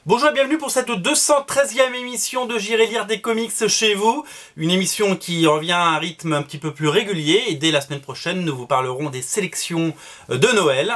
Bonjour et bienvenue pour cette 213e émission de J'irai lire des comics chez vous. Une émission qui revient à un rythme un petit peu plus régulier et dès la semaine prochaine nous vous parlerons des sélections de Noël.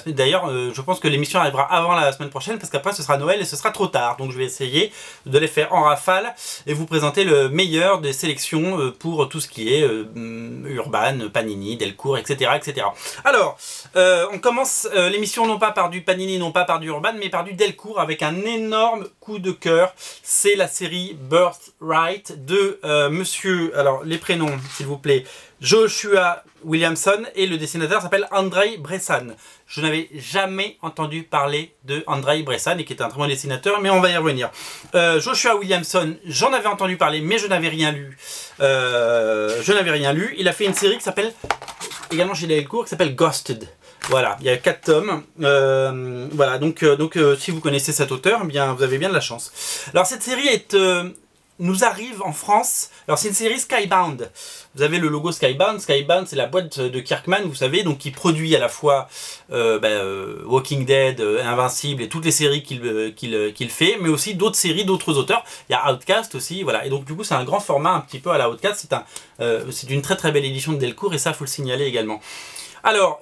D'ailleurs je pense que l'émission arrivera avant la semaine prochaine parce qu'après ce sera Noël et ce sera trop tard. Donc je vais essayer de les faire en rafale et vous présenter le meilleur des sélections pour tout ce qui est Urban, Panini, Delcourt, etc. etc. Alors on commence l'émission non pas par du Panini, non pas par du Urban mais par du Delcourt avec un énorme coup de cœur. C'est la série Birthright de monsieur, alors les prénoms s'il vous plaît, Joshua Williamson, et le dessinateur s'appelle Andrzej Bressan. Je n'avais jamais entendu parler de Andrzej Bressan et qui est un très bon dessinateur, mais on va y revenir. Joshua Williamson, j'en avais entendu parler mais je n'avais rien lu. Il a fait une série qui s'appelle, également chez Delcourt, qui s'appelle Ghosted. Voilà, il y a 4 tomes. Voilà, donc si vous connaissez cet auteur, eh bien, vous avez bien de la chance. Alors cette série nous arrive en France. Alors c'est une série Skybound. Vous avez le logo Skybound. Skybound, c'est la boîte de Kirkman, vous savez, donc qui produit à la fois Walking Dead, Invincible et toutes les séries qu'il fait, mais aussi d'autres séries, d'autres auteurs. Il y a Outcast aussi, voilà. Et donc du coup, c'est un grand format, un petit peu à la Outcast. C'est une très très belle édition de Delcourt et ça, faut le signaler également. Alors,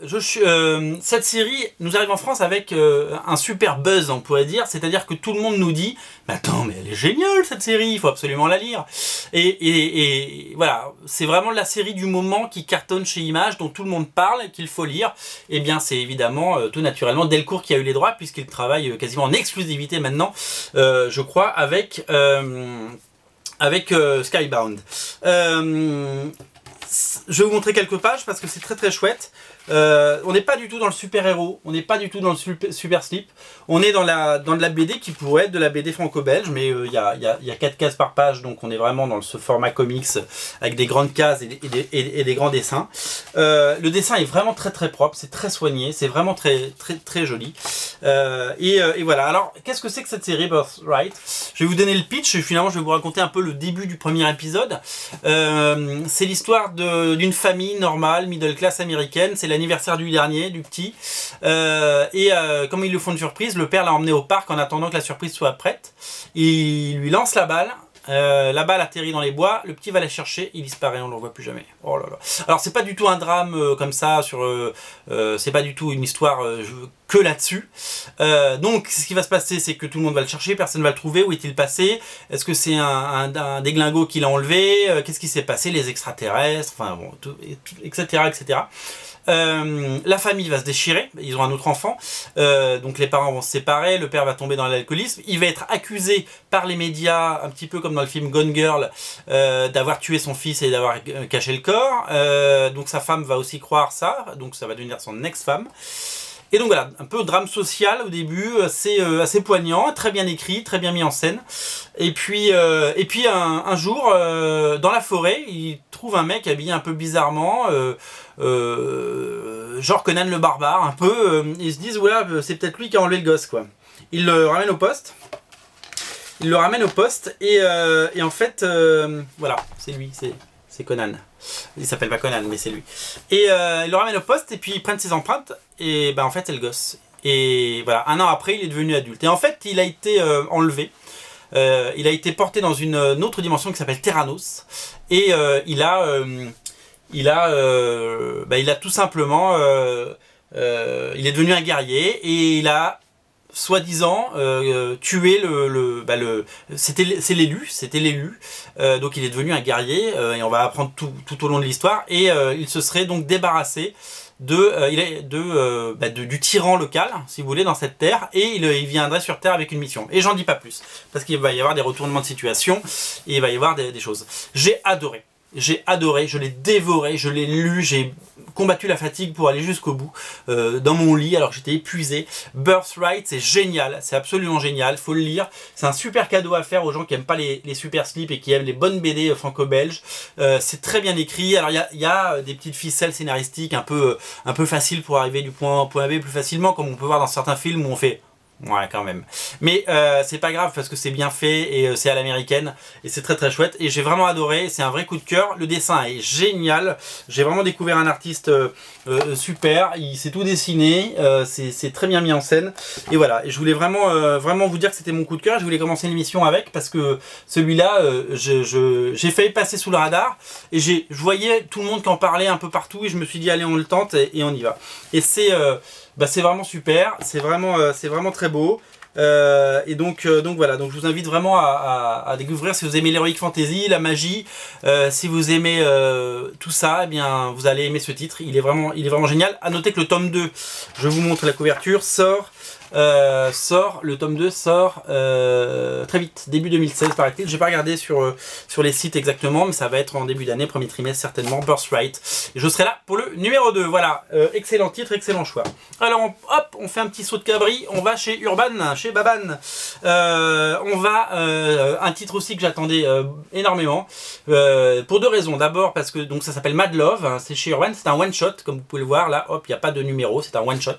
cette série nous arrive en France avec un super buzz, on pourrait dire, c'est-à-dire que tout le monde nous dit « Mais attends, mais elle est géniale cette série, il faut absolument la lire !» Et voilà, c'est vraiment la série du moment qui cartonne chez Image, dont tout le monde parle, qu'il faut lire. Et bien, c'est évidemment, tout naturellement, Delcourt qui a eu les droits, puisqu'il travaille quasiment en exclusivité maintenant, je crois, avec Skybound. Je vais vous montrer quelques pages parce que c'est très très chouette. On n'est pas du tout dans le super-héros, on n'est pas du tout dans le super slip. On est dans de la BD qui pourrait être de la BD franco-belge, mais il y a 4 cases par page, donc on est vraiment dans ce format comics avec des grandes cases et des grands dessins. Le dessin est vraiment très très propre, c'est très soigné, c'est vraiment très très très joli. Et voilà, alors qu'est-ce que c'est que cette série Birthright? Je vais vous donner le pitch et finalement je vais vous raconter un peu le début du premier épisode. C'est l'histoire d'une famille normale, middle class américaine. C'est l'anniversaire du dernier, du petit. Comme ils lui font une surprise, le père l'a emmené au parc en attendant que la surprise soit prête. Il lui lance la balle. La balle atterrit dans les bois, le petit va la chercher, il disparaît, on ne le revoit plus jamais. Oh là là. Alors c'est pas du tout un drame comme ça, c'est pas du tout une histoire que là-dessus. Donc ce qui va se passer, c'est que tout le monde va le chercher, personne ne va le trouver, où est-il passé? Est-ce que c'est un déglingo qui l'a enlevé? Qu'est-ce qui s'est passé? Les extraterrestres, enfin bon, etc. etc. La famille va se déchirer, ils ont un autre enfant, donc les parents vont se séparer, le père va tomber dans l'alcoolisme, il va être accusé par les médias, un petit peu comme dans le film Gone Girl, d'avoir tué son fils et d'avoir caché le corps, donc sa femme va aussi croire ça, donc ça va devenir son ex-femme. Et donc voilà, un peu drame social au début, assez poignant, très bien écrit, très bien mis en scène. Et puis un jour, dans la forêt, il trouve un mec habillé un peu bizarrement, genre Conan le barbare, un peu. Ils se disent, voilà, c'est peut-être lui qui a enlevé le gosse, quoi. Il le ramène au poste. Et en fait, voilà, c'est lui, c'est Conan. Il s'appelle pas Conan, mais c'est lui. Et il le ramène au poste, et puis ils prennent ses empreintes, et ben en fait c'est le gosse. Et voilà, un an après, il est devenu adulte. Et en fait, il a été enlevé. Il a été porté dans une autre dimension qui s'appelle Terranos. Et il a tout simplement... il est devenu un guerrier, et il a soi-disant tué c'était l'élu, donc il est devenu un guerrier, et on va apprendre tout au long de l'histoire, et il se serait donc débarrassé du tyran local, si vous voulez, dans cette terre, et il viendrait sur Terre avec une mission. Et j'en dis pas plus, parce qu'il va y avoir des retournements de situation, et il va y avoir des choses. J'ai adoré, je l'ai dévoré, je l'ai lu, j'ai combattu la fatigue pour aller jusqu'au bout, dans mon lit alors que j'étais épuisé. Birthright, c'est génial, c'est absolument génial, faut le lire. C'est un super cadeau à faire aux gens qui aiment pas les super slips et qui aiment les bonnes BD franco-belges. C'est très bien écrit. Alors il y a des petites ficelles scénaristiques un peu faciles pour arriver du point A au point B plus facilement, comme on peut voir dans certains films où on fait Ouais, quand même. Mais c'est pas grave parce que c'est bien fait et c'est à l'américaine et c'est très très chouette. Et j'ai vraiment adoré, c'est un vrai coup de cœur. Le dessin est génial. J'ai vraiment découvert un artiste super. Il s'est tout dessiné, c'est très bien mis en scène. Et voilà, et je voulais vraiment vous dire que c'était mon coup de cœur. Je voulais commencer l'émission avec parce que celui-là, j'ai failli passer sous le radar et je voyais tout le monde qui en parlait un peu partout et je me suis dit allez on le tente et on y va. Et c'est vraiment super, c'est vraiment très beau. Et donc voilà, donc je vous invite vraiment à découvrir si vous aimez l'heroic fantasy, la magie, si vous aimez tout ça, eh bien vous allez aimer ce titre, il est vraiment génial. À noter que le tome 2, je vous montre la couverture, le tome 2 sort très vite, début 2016 paraît-il. J'ai pas regardé sur les sites exactement, mais ça va être en début d'année, premier trimestre certainement, Birthright. Et je serai là pour le numéro 2, voilà, excellent titre, excellent choix. Alors hop, on fait un petit saut de cabri, on va chez Urban, chez Baban. On va, un titre aussi que j'attendais énormément, pour deux raisons. D'abord parce que donc ça s'appelle Mad Love, hein, c'est chez Urban, c'est un one shot, comme vous pouvez le voir là, hop, il n'y a pas de numéro, c'est un one shot.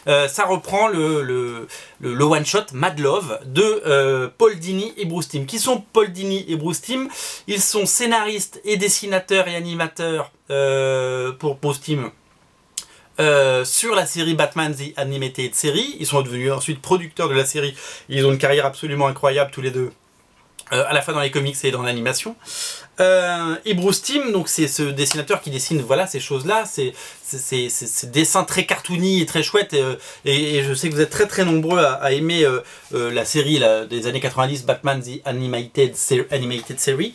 Ça reprend le one-shot Mad Love de Paul Dini et Bruce Timm. Qui sont Paul Dini et Bruce Timm? Ils sont scénaristes et dessinateurs et animateurs pour Bruce Timm sur la série Batman The Animated Series. Ils sont devenus ensuite producteurs de la série. Ils ont une carrière absolument incroyable tous les deux. À la fois dans les comics et dans l'animation. Et Bruce Timm, donc c'est ce dessinateur qui dessine voilà ces choses-là, ces dessins très cartoony et très chouettes. Et je sais que vous êtes très très nombreux à aimer la série là, des années 90, Batman The Animated Series.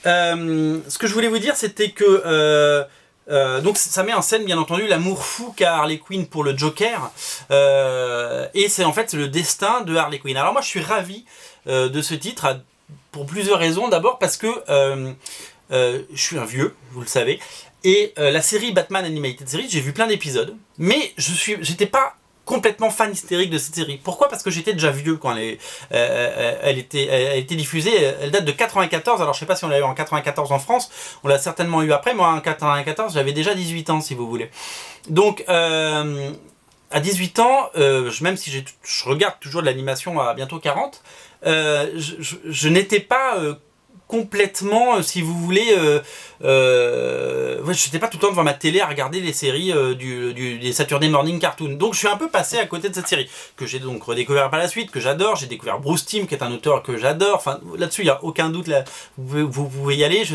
Ce que je voulais vous dire, c'était que donc ça met en scène bien entendu l'amour fou qu'a Harley Quinn pour le Joker, et c'est en fait le destin de Harley Quinn. Alors moi je suis ravi de ce titre pour plusieurs raisons. D'abord parce que je suis un vieux, vous le savez, et la série Batman Animated Series, j'ai vu plein d'épisodes, mais j'étais pas complètement fan hystérique de cette série. Pourquoi? Parce que j'étais déjà vieux quand elle était diffusée. Elle date de 94, alors je sais pas si on l'a eu en 94 en France, on l'a certainement eu après. Moi en 94 j'avais déjà 18 ans si vous voulez. Donc à 18 ans, même si je regarde toujours de l'animation à bientôt 40, je n'étais pas complètement, si vous voulez, je n'étais pas tout le temps devant ma télé à regarder les séries des Saturday Morning Cartoon. Donc je suis un peu passé à côté de cette série, que j'ai donc redécouvert par la suite, que j'adore. J'ai découvert Bruce Timm, qui est un auteur que j'adore. Enfin, là-dessus, il n'y a aucun doute. Là, vous pouvez y aller.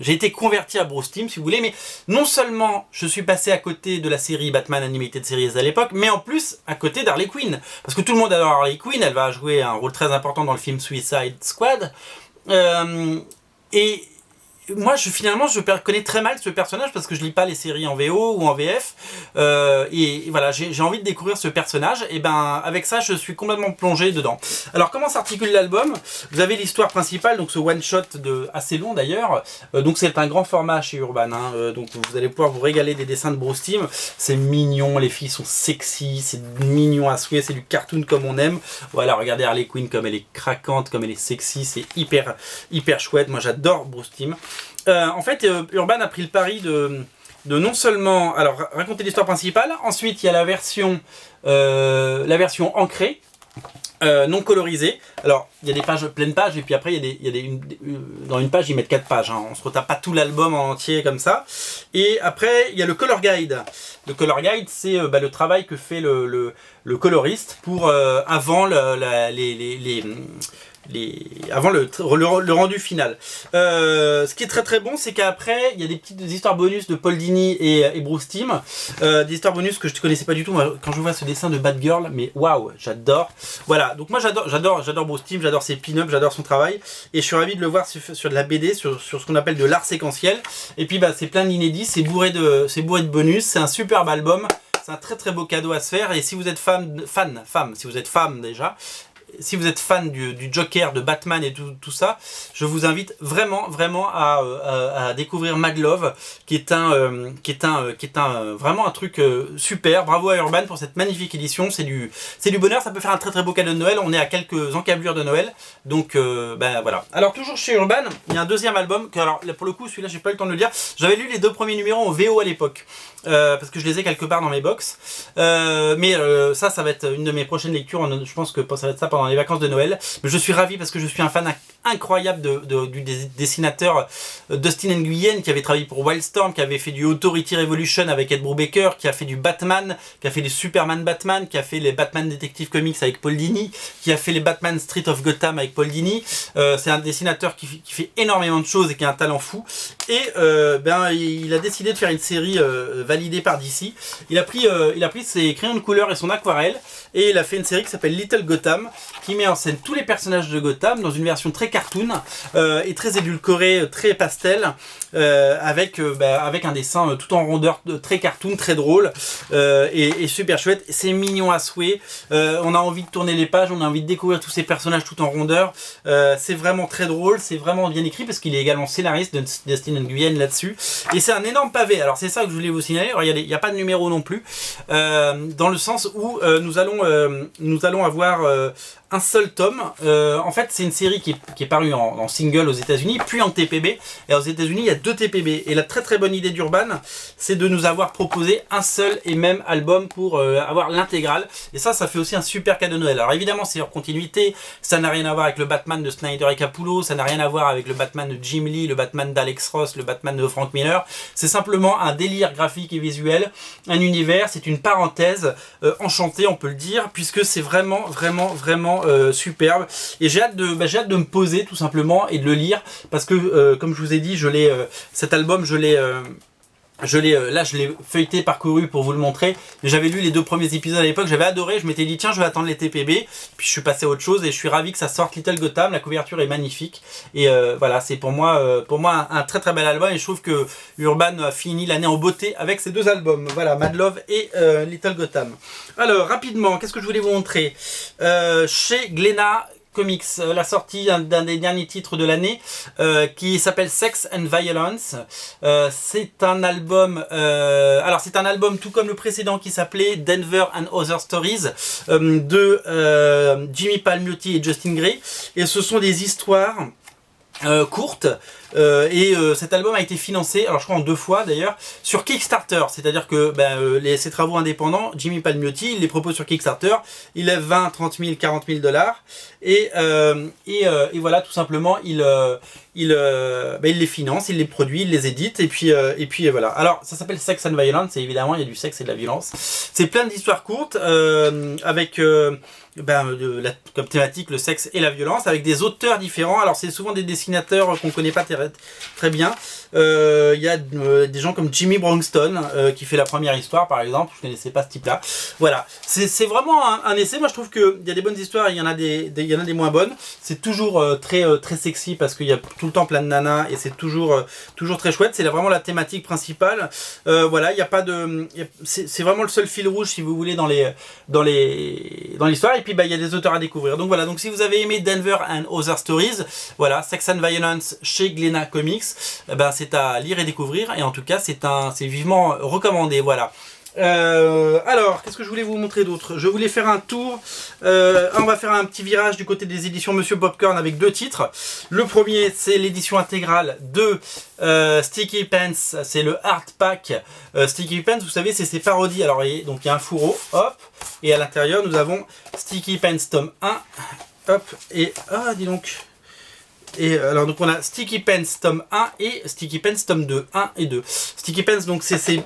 J'ai été converti à Bruce Timm, si vous voulez, mais non seulement je suis passé à côté de la série Batman Animated Series à l'époque, mais en plus à côté d'Harley Quinn. Parce que tout le monde adore Harley Quinn, elle va jouer un rôle très important dans le film Suicide Squad. Et moi, finalement, je connais très mal ce personnage parce que je lis pas les séries en VO ou en VF. Et voilà, j'ai envie de découvrir ce personnage. Et ben, avec ça, je suis complètement plongé dedans. Alors, comment s'articule l'album? Vous avez l'histoire principale, donc ce one-shot assez long d'ailleurs. Donc, c'est un grand format chez Urban. Hein, donc, vous allez pouvoir vous régaler des dessins de Bruce Timm. C'est mignon, les filles sont sexy, c'est mignon à souhait, c'est du cartoon comme on aime. Voilà, regardez Harley Quinn comme elle est craquante, comme elle est sexy, c'est hyper chouette. Moi, j'adore Bruce Timm. En fait, Urban a pris le pari de non seulement raconter l'histoire principale, ensuite il y a la version ancrée, non colorisée. Alors il y a des pages, pleines pages, et puis après dans une page ils mettent 4 pages, hein. On se retape pas tout l'album en entier comme ça. Et après il y a le color guide. Le color guide, c'est le travail que fait le coloriste pour avant avant le rendu final. Ce qui est très bon, c'est qu'après il y a des petites histoires bonus de Paul Dini et Bruce Timm, des histoires bonus que je ne connaissais pas du tout. Moi, quand je vois ce dessin de Batgirl, mais waouh, j'adore. Voilà, donc moi j'adore Bruce Timm, j'adore ses pin-ups, j'adore son travail, et je suis ravi de le voir sur de la BD, sur ce qu'on appelle de l'art séquentiel. Et puis c'est plein d'inédits, c'est bourré de bonus, c'est un superbe album, c'est un très beau cadeau à se faire. Et si vous êtes femme déjà, si vous êtes fan du Joker, de Batman et tout ça, je vous invite vraiment à découvrir Mad Love, qui est vraiment un truc super. Bravo à Urban pour cette magnifique édition. C'est du bonheur. Ça peut faire un très beau cadeau de Noël. On est à quelques encablures de Noël, donc ben voilà. Alors toujours chez Urban, il y a un deuxième album que, alors pour le coup celui-là j'ai pas eu le temps de le lire. J'avais lu les 2 premiers numéros en VO à l'époque. Parce que je les ai quelque part dans mes box. Mais ça va être une de mes prochaines lectures. Je pense que ça va être ça pendant les vacances de Noël. Mais je suis ravi parce que je suis un fan incroyable du dessinateur Dustin Nguyen, qui avait travaillé pour Wildstorm, qui avait fait du Authority Revolution avec Ed Brubaker, qui a fait du Batman, qui a fait des Superman Batman, qui a fait les Batman Detective Comics avec Paul Dini, qui a fait les Batman Street of Gotham avec Paul Dini. C'est un dessinateur qui fait énormément de choses et qui a un talent fou. Et il a décidé de faire une série validé par DC. Il a pris ses crayons de couleur et son aquarelle et il a fait une série qui s'appelle Little Gotham, qui met en scène tous les personnages de Gotham dans une version très cartoon et très édulcorée, très pastel, avec un dessin tout en rondeur, très cartoon, très drôle et super chouette. C'est mignon à souhait. On a envie de tourner les pages, on a envie de découvrir tous ces personnages tout en rondeur. C'est vraiment très drôle, c'est vraiment bien écrit parce qu'il est également scénariste de Dustin Nguyen là-dessus. Et c'est un énorme pavé. Alors c'est ça que je voulais vous signaler. Alors il n'y a pas de numéro non plus, dans le sens où nous allons avoir un seul tome. En fait, c'est une série qui est parue en single aux États-Unis, puis en TPB. Et aux États-Unis, il y a 2 TPB. Et la très bonne idée d'Urban, c'est de nous avoir proposé un seul et même album pour avoir l'intégrale. Et ça fait aussi un super cadeau de Noël. Alors évidemment, c'est hors continuité. Ça n'a rien à voir avec le Batman de Snyder et Capullo. Ça n'a rien à voir avec le Batman de Jim Lee, le Batman d'Alex Ross, le Batman de Frank Miller. C'est simplement un délire graphique et visuel, un univers. C'est une parenthèse enchantée, on peut le dire, puisque c'est vraiment superbe. Et j'ai hâte de me poser tout simplement et de le lire, parce que comme je vous ai dit, cet album je l'ai feuilleté, parcouru pour vous le montrer. J'avais lu les 2 premiers épisodes à l'époque, j'avais adoré, je m'étais dit tiens je vais attendre les TPB, puis je suis passé à autre chose et je suis ravi que ça sorte. Little Gotham, la couverture est magnifique et voilà, c'est pour moi un très bel album et je trouve que Urban a fini l'année en beauté avec ces 2 albums. Voilà, Mad Love et Little Gotham. Alors rapidement, qu'est-ce que je voulais vous montrer chez Glénat Comics, la sortie d'un des derniers titres de l'année qui s'appelle Sex and Violence. C'est un album tout comme le précédent qui s'appelait Denver and Other Stories de Jimmy Palmiotti et Justin Gray, et ce sont des histoires courtes. Cet album a été financé, alors je crois en 2 fois d'ailleurs, sur Kickstarter. C'est-à-dire que ces travaux indépendants, Jimmy Palmiotti, il les propose sur Kickstarter, il lève 20, 30 000, 40 000 $, et voilà, tout simplement, il les finance, il les produit, il les édite, et puis voilà. Alors, ça s'appelle Sex and Violence, et évidemment, il y a du sexe et de la violence. C'est plein d'histoires courtes, avec comme thématique le sexe et la violence, avec des auteurs différents. Alors c'est souvent des dessinateurs qu'on connaît pas très bien. Il y a des gens comme Jimmy Brongston qui fait la première histoire par exemple. Je connaissais pas ce type là. Voilà, c'est vraiment un essai. Moi je trouve qu'il y a des bonnes histoires, il y en a des moins bonnes. C'est toujours très sexy parce qu'il y a tout le temps plein de nanas et c'est toujours très chouette. C'est vraiment la thématique principale. Voilà, il y a pas de, c'est vraiment le seul fil rouge si vous voulez dans l'histoire. Et puis il y a des auteurs à découvrir. Donc voilà, donc si vous avez aimé Denver and Other Stories, voilà, Sex and Violence chez Glénat Comics, c'est à lire et découvrir. Et en tout cas, c'est vivement recommandé. Voilà. Alors, qu'est-ce que je voulais vous montrer d'autre? Je voulais faire un tour. On va faire un petit virage du côté des éditions Monsieur Popcorn avec 2 titres. Le premier, c'est l'édition intégrale de Sticky Pants. C'est le Art Pack Sticky Pants. Vous savez, c'est ces parodies. Alors, donc il y a un fourreau, hop, et à l'intérieur, nous avons Sticky Pants tome 1, hop, et dis donc. Et alors donc on a Sticky Pants tome 1 et Sticky Pants tome 2, 1 et 2. Sticky Pants, donc c'est ces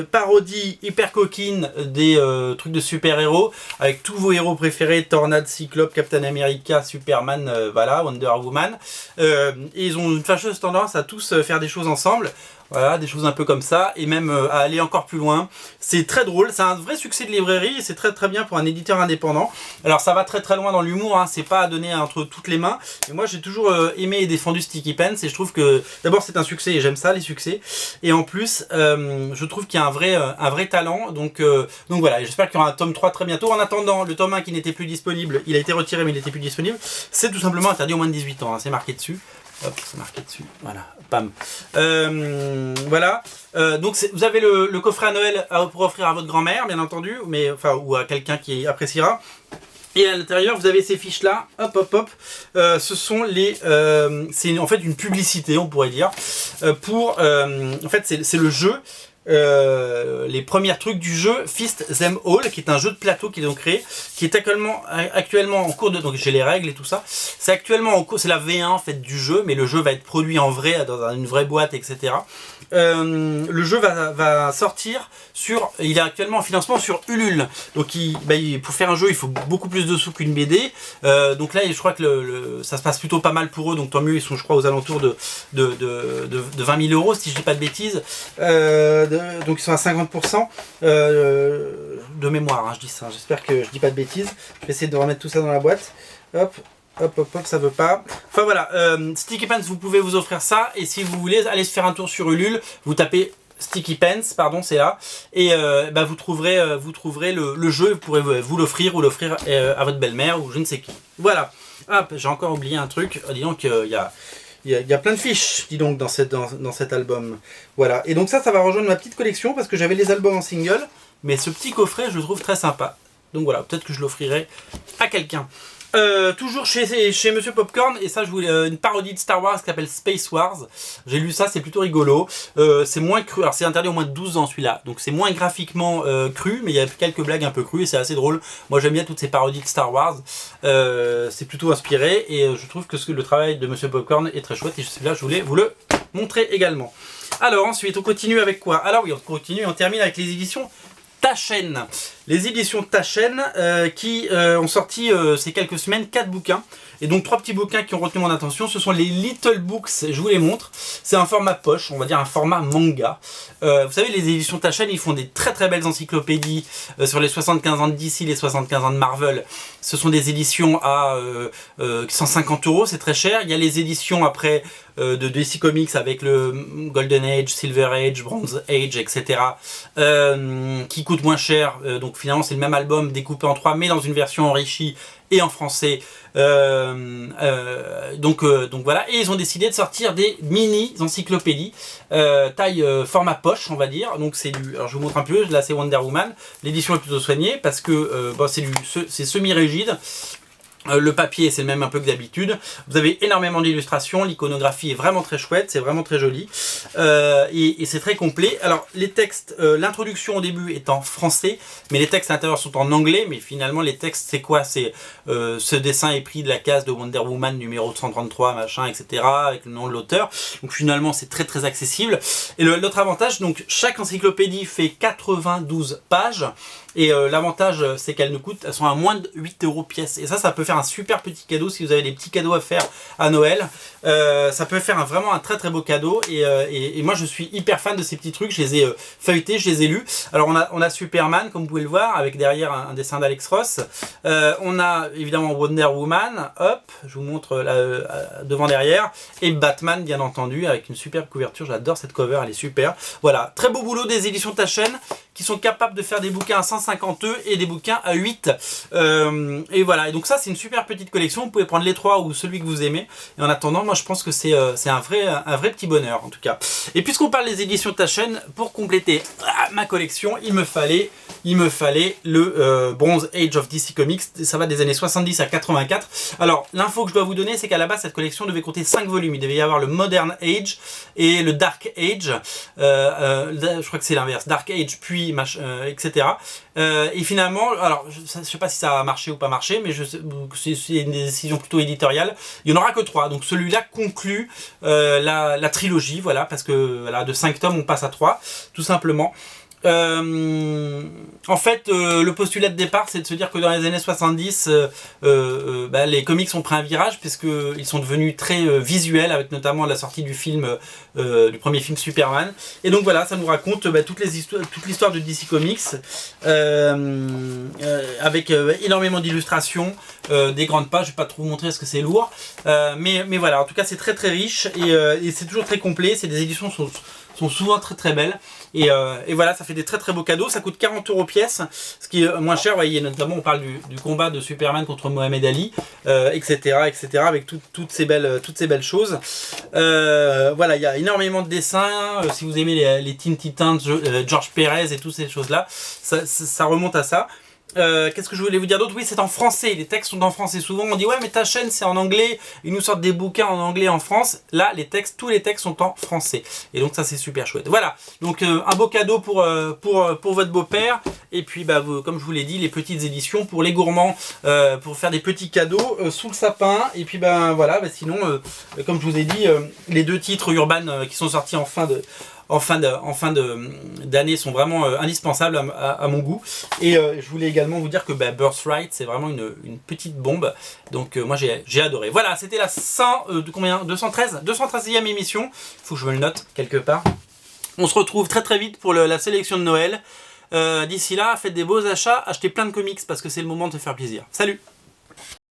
parodies hyper coquines des trucs de super-héros, avec tous vos héros préférés, Tornade, Cyclope, Captain America, Superman, voilà, Wonder Woman. Et ils ont une fâcheuse tendance à tous faire des choses ensemble. Voilà, des choses un peu comme ça, et même à aller encore plus loin. C'est très drôle, c'est un vrai succès de librairie, et c'est très très bien pour un éditeur indépendant. Alors ça va très très loin dans l'humour, hein, c'est pas à donner entre toutes les mains. Et moi j'ai toujours aimé et défendu Sticky Pens, et je trouve que d'abord c'est un succès, et j'aime ça les succès. Et en plus, je trouve qu'il y a un vrai talent, donc voilà, j'espère qu'il y aura un tome 3 très bientôt. En attendant, le tome 1 qui n'était plus disponible, il a été retiré mais il n'était plus disponible, c'est tout simplement interdit aux moins de 18 ans, hein, c'est marqué dessus. Hop, c'est marqué dessus, voilà, pam. Voilà, donc vous avez le coffret à Noël pour offrir à votre grand-mère, bien entendu, mais, enfin, ou à quelqu'un qui appréciera. Et à l'intérieur, vous avez ces fiches-là, hop, hop, hop. Ce sont les... c'est en fait une publicité, on pourrait dire, en fait, c'est le jeu. Les premiers trucs du jeu Fist Them All, qui est un jeu de plateau qu'ils ont créé, qui est actuellement en cours de... Donc j'ai les règles et tout ça. C'est actuellement en cours, c'est la V1 en fait du jeu, mais le jeu va être produit en vrai, dans une vraie boîte, etc. Le jeu va sortir sur... Il est actuellement en financement sur Ulule. Donc pour faire un jeu, il faut beaucoup plus de sous qu'une BD. Donc là, je crois que ça se passe plutôt pas mal pour eux. Donc tant mieux, ils sont je crois aux alentours de 20 000 € si je dis pas de bêtises. Donc ils sont à 50% de mémoire, hein, je dis ça. J'espère que je dis pas de bêtises. Je vais essayer de remettre tout ça dans la boîte. Hop. Hop, hop, hop, ça veut pas. Enfin voilà, Sticky Pens, vous pouvez vous offrir ça. Et si vous voulez, allez se faire un tour sur Ulule. Vous tapez Sticky Pens, pardon, c'est là. Et vous trouverez le jeu. Vous pourrez vous l'offrir ou l'offrir à votre belle-mère ou je ne sais qui. Voilà. Hop, j'ai encore oublié un truc. Dis donc, il y a plein de fiches, dis donc, dans cet album. Voilà. Et donc ça va rejoindre ma petite collection parce que j'avais les albums en single. Mais ce petit coffret, je le trouve très sympa. Donc voilà, peut-être que je l'offrirai à quelqu'un. Toujours chez Monsieur Popcorn, et ça je voulais une parodie de Star Wars qui s'appelle Space Wars. J'ai lu ça, c'est plutôt rigolo. C'est moins cru, alors c'est interdit au moins de 12 ans celui-là, donc c'est moins graphiquement cru, mais il y a quelques blagues un peu crues et c'est assez drôle. Moi j'aime bien toutes ces parodies de Star Wars, c'est plutôt inspiré et je trouve que le travail de Monsieur Popcorn est très chouette et celui-là je voulais vous le montrer également. Alors ensuite on continue avec quoi? Alors oui, on continue, on termine avec les éditions Taschen. Les éditions Taschen qui ont sorti ces quelques semaines 4 bouquins. Et donc 3 petits bouquins qui ont retenu mon attention, ce sont les Little Books, je vous les montre. C'est un format poche, on va dire un format manga. Vous savez, les éditions Taschen, ils font des très très belles encyclopédies sur les 75 ans de DC, les 75 ans de Marvel. Ce sont des éditions à 150 €, c'est très cher. Il y a les éditions après de DC Comics avec le Golden Age, Silver Age, Bronze Age, etc. Qui coûtent moins cher. Donc finalement c'est le même album découpé en 3 mais dans une version enrichie et en français. Donc voilà, et ils ont décidé de sortir des mini encyclopédies taille format poche, on va dire. Donc c'est du, alors je vous montre un peu, là c'est Wonder Woman, l'édition est plutôt soignée parce que c'est semi-rigide. Le papier c'est le même un peu que d'habitude. Vous avez énormément d'illustrations, l'iconographie est vraiment très chouette, c'est vraiment très joli et c'est très complet. Alors les textes, l'introduction au début est en français, mais les textes à l'intérieur sont en anglais. Mais finalement les textes c'est quoi? C'est ce dessin est pris de la case de Wonder Woman numéro 133 machin etc. avec le nom de l'auteur. Donc finalement c'est très très accessible. Et l'autre avantage, donc chaque encyclopédie fait 92 pages. Et l'avantage c'est qu'elles sont à moins de 8 € pièce. Et ça peut faire un super petit cadeau si vous avez des petits cadeaux à faire à Noël. Ça peut faire vraiment un très très beau cadeau. Et moi je suis hyper fan de ces petits trucs. Je les ai feuilletés, je les ai lus. Alors on a Superman comme vous pouvez le voir avec derrière un dessin d'Alex Ross. On a évidemment Wonder Woman. Hop, je vous montre devant derrière. Et Batman bien entendu avec une superbe couverture. J'adore cette cover, elle est super. Voilà, très beau boulot des éditions Taschen qui sont capables de faire des bouquins à 150 € et des bouquins à 8. Et voilà, et donc ça c'est une super petite collection, vous pouvez prendre les 3 ou celui que vous aimez. Et en attendant, moi je pense que c'est un vrai petit bonheur en tout cas. Et puisqu'on parle des éditions Taschen, pour compléter ma collection, il me fallait le Bronze Age of DC Comics, ça va des années 70 à 84. Alors l'info que je dois vous donner, c'est qu'à la base cette collection devait compter 5 volumes, il devait y avoir le Modern Age et le Dark Age, je crois que c'est l'inverse, Dark Age puis etc. Et finalement, alors je ne sais pas si ça a marché ou pas marché, mais c'est une décision plutôt éditoriale. Il n'y en aura que 3, donc celui-là conclut la trilogie, voilà, parce que voilà, de 5 tomes on passe à 3, tout simplement. En fait, le postulat de départ, c'est de se dire que dans les années 70, les comics ont pris un virage puisqu'ils sont devenus très visuels, avec notamment la sortie du film, du premier film Superman. Et donc voilà, ça nous raconte toute l'histoire de DC Comics, avec énormément d'illustrations, des grandes pages. Je vais pas trop vous montrer parce que c'est lourd, mais voilà, en tout cas c'est très très riche et c'est toujours très complet. C'est des éditions sont souvent très très belles et voilà, ça fait des très très beaux cadeaux. Ça coûte 40 € pièce, ce qui est moins cher. Vous voyez, notamment on parle du combat de Superman contre Mohamed Ali, etc., avec toutes ces belles choses. Voilà, il y a énormément de dessins. Si vous aimez les Teen Titans, George Perez et toutes ces choses là, ça remonte à ça. Qu'est-ce que je voulais vous dire d'autre? Oui, c'est en français, les textes sont en français. Souvent on dit ouais, mais ta chaîne c'est en anglais, ils nous sortent des bouquins en anglais en France. Là, tous les textes sont en français, et donc ça c'est super chouette. Voilà, donc un beau cadeau pour votre beau-père. Et puis comme je vous l'ai dit, les petites éditions pour les gourmands, pour faire des petits cadeaux sous le sapin. Et puis voilà, sinon comme je vous ai dit, les 2 titres Urban qui sont sortis en fin d'année sont vraiment indispensables à mon goût. Et je voulais également vous dire que Birthright, c'est vraiment une petite bombe. Donc moi j'ai adoré. Voilà, c'était la 213e émission. Il faut que je me le note quelque part. On se retrouve très très vite pour la sélection de Noël. D'ici là, faites des beaux achats, achetez plein de comics parce que c'est le moment de se faire plaisir. Salut!